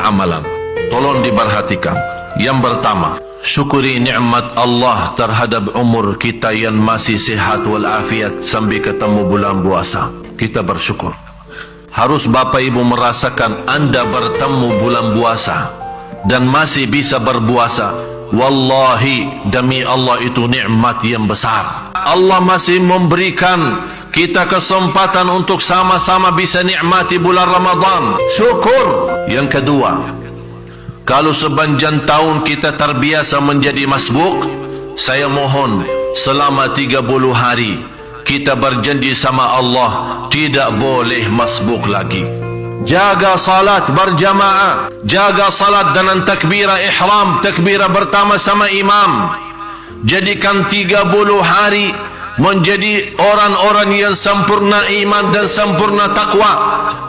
amalan. Tolong diperhatikan. Yang pertama, syukuri nikmat Allah terhadap umur kita yang masih sehat walafiat sampai ketemu bulan puasa. Kita bersyukur. Harus Bapak Ibu merasakan Anda bertemu bulan puasa dan masih bisa berpuasa. Wallahi, demi Allah, itu nikmat yang besar. Allah masih memberikan kita kesempatan untuk sama-sama bisa nikmati bulan Ramadan. Syukur. Yang kedua, kalau sepanjang tahun kita terbiasa menjadi masbuk, saya mohon selama 30 hari kita berjanji sama Allah tidak boleh masbuk lagi. Jaga salat berjamaah, jaga salat dengan takbirah ihram, takbirah pertama sama imam. Jadikan 30 hari menjadi orang-orang yang sempurna iman dan sempurna takwa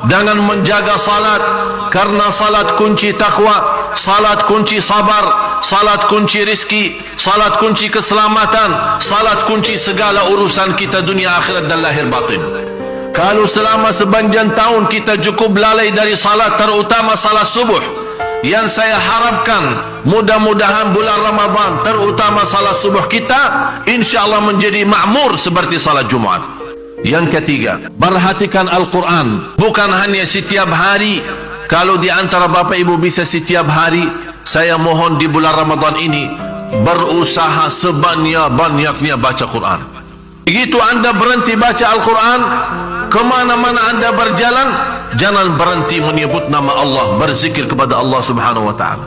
dengan menjaga salat, karena salat kunci takwa, salat kunci sabar, salat kunci rizki, salat kunci keselamatan, salat kunci segala urusan kita dunia akhirat dan lahir batin. Kalau selama sepanjang tahun kita cukup lalai dari salat, terutama salat subuh, yang saya harapkan mudah-mudahan bulan Ramadan terutama salat subuh kita insyaAllah menjadi makmur seperti salat Jumat. Yang ketiga, perhatikan Al-Quran. Bukan hanya setiap hari. Kalau di antara Bapak Ibu bisa setiap hari, saya mohon di bulan Ramadan ini berusaha sebanyak-banyaknya baca Quran. Begitu Anda berhenti baca Al-Quran, kemana-mana Anda berjalan, jangan berhenti menyebut nama Allah, berzikir kepada Allah subhanahu wa ta'ala.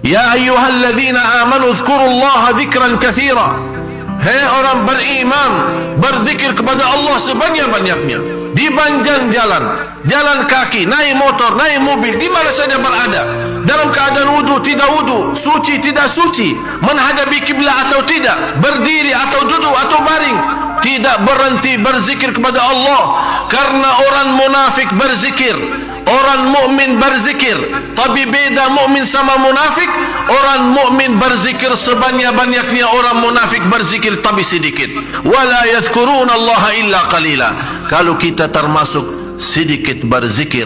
Ya ayyuhalladzina amanu dzkurullaha dzikran katsira. Hei orang beriman, berzikir kepada Allah sebanyak-banyaknya. Di panjang jalan, jalan kaki, naik motor, naik mobil, di mana saja berada, dalam keadaan wudu, tidak wudu, suci, tidak suci, menghadapi kiblat atau tidak, berdiri atau duduk atau baring, tidak berhenti berzikir kepada Allah. Karena orang munafik berzikir, orang mukmin berzikir, tapi beda mukmin sama munafik. Orang mukmin berzikir sebanyak-banyaknya, orang munafik berzikir tapi sedikit. Wala yadhkuruna Allah illa qalila. Kalau kita termasuk sedikit berzikir,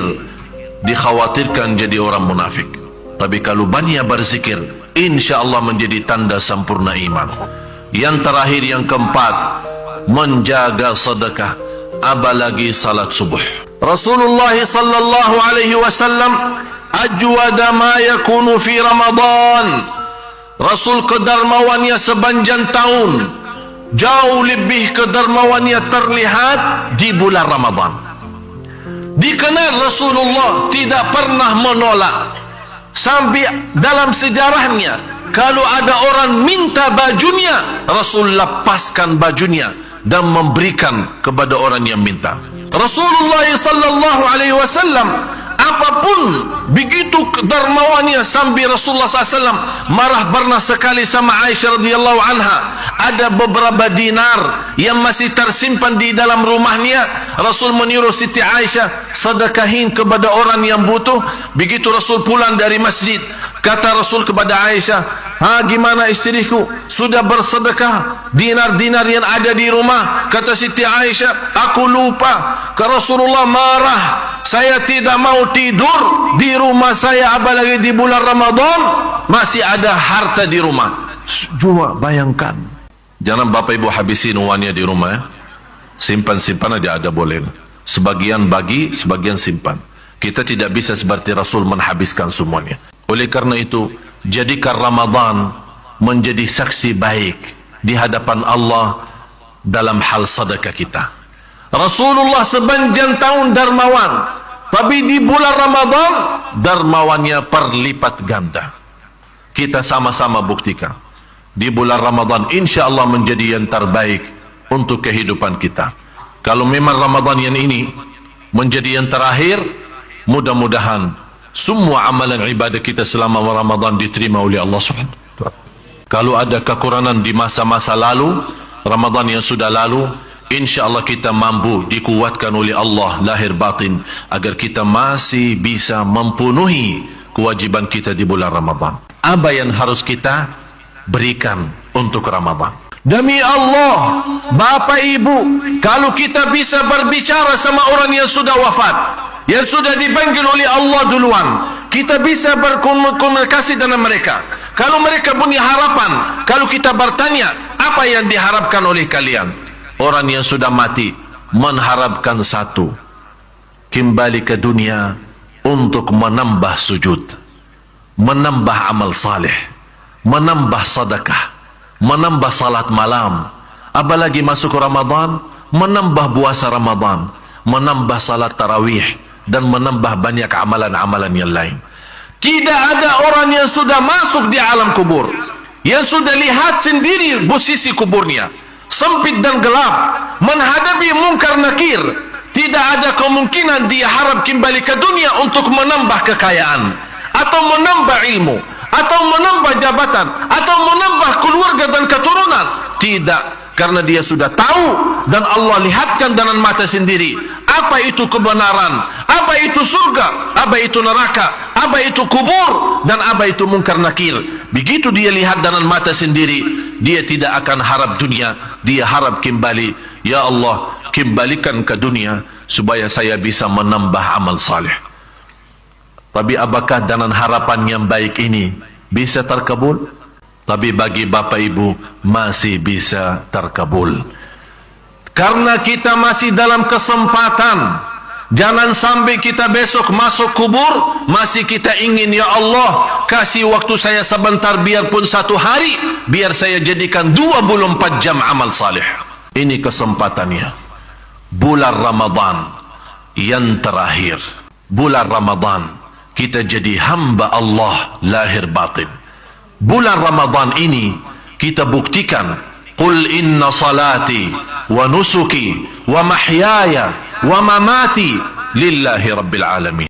dikhawatirkan jadi orang munafik. Tapi kalau banyak berzikir, insyaallah menjadi tanda sempurna iman. Yang terakhir, yang keempat, menjaga sedekah, apalagi salat subuh. Rasulullah sallallahu alaihi wasallam ajwada ma yakunu fi Ramadan. Rasul kedermawannya sepanjang tahun, jauh lebih kedermawannya terlihat di bulan Ramadan. Dikenal Rasulullah tidak pernah menolak. Sampai dalam sejarahnya, kalau ada orang minta bajunya, Rasul lepaskan bajunya dan memberikan kepada orang yang minta. Rasulullah sallallahu alaihi wasallam apapun begitu dermawannya sampai Rasulullah SAW marah pernah sekali sama Aisyah radhiyallahu anha. Ada beberapa dinar yang masih tersimpan di dalam rumahnya. Rasul menyuruh Siti Aisyah sedekahin kepada orang yang butuh. Begitu Rasul pulang dari masjid, kata Rasul kepada Aisyah, gimana istriku, sudah bersedekah dinar-dinar yang ada di rumah? Kata Siti Aisyah, aku lupa. Ke Rasulullah marah, saya tidak mau tidur di rumah saya, apalagi di bulan Ramadan masih ada harta di rumah. Cuma bayangkan, jangan Bapak Ibu habisin uangnya di rumah ya. Simpan-simpan aja ada boleh. Sebagian bagi, sebagian simpan. Kita tidak bisa seperti Rasul menghabiskan semuanya. Oleh karena itu, jadikan Ramadan menjadi saksi baik di hadapan Allah dalam hal sedekah kita. Rasulullah sepanjang tahun dermawan, tapi di bulan Ramadan dermawannya perlipat ganda. Kita sama-sama buktikan. Di bulan Ramadan insya Allah menjadi yang terbaik untuk kehidupan kita. Kalau memang Ramadan yang ini menjadi yang terakhir, mudah-mudahan semua amalan ibadah kita selama Ramadan diterima oleh Allah Subhanahu wa ta'ala. Kalau ada kekurangan di masa-masa lalu, Ramadan yang sudah lalu, InsyaAllah kita mampu dikuatkan oleh Allah lahir batin agar kita masih bisa memenuhi kewajiban kita di bulan Ramadan. Apa yang harus kita berikan untuk Ramadan? Demi Allah, Bapak Ibu, kalau kita bisa berbicara sama orang yang sudah wafat, yang sudah dipanggil oleh Allah duluan, kita bisa berkomunikasi dengan mereka. Kalau mereka punya harapan, kalau kita bertanya, apa yang diharapkan oleh kalian? Orang yang sudah mati mengharapkan satu, kembali ke dunia untuk menambah sujud, menambah amal saleh, menambah sedekah, menambah salat malam. Apalagi masuk Ramadan, menambah puasa Ramadan, menambah salat tarawih, dan menambah banyak amalan-amalan yang lain. Tidak ada orang yang sudah masuk di alam kubur, yang sudah lihat sendiri posisi kuburnya sempit dan gelap, menghadapi mungkar nakir. Tidak ada kemungkinan dia harap kembali ke dunia untuk menambah kekayaan, atau menambah ilmu, atau menambah jabatan, atau menambah keluarga dan keturunan. Tidak, karena dia sudah tahu dan Allah lihatkan dengan mata sendiri apa itu kebenaran, apa itu surga, apa itu neraka, apa itu kubur, dan apa itu mungkar nakir. Begitu dia lihat dengan mata sendiri, dia tidak akan harap dunia, dia harap kembali. Ya Allah, kembalikan ke dunia supaya saya bisa menambah amal saleh. Tapi apakah dengan harapan yang baik ini bisa terkabul? Tapi bagi Bapak Ibu masih bisa terkabul. Karena kita masih dalam kesempatan. Jangan sampai kita besok masuk kubur masih kita ingin, ya Allah, kasih waktu saya sebentar, biarpun 1 hari, biar saya jadikan 24 jam amal saleh. Ini kesempatannya. Bulan Ramadan yang terakhir. Bulan Ramadan kita jadi hamba Allah lahir batin. Bulan Ramadan ini kita buktikan, qul inna salati wa nusuki wa mahyaya wa mamati lillahi rabbil alamin.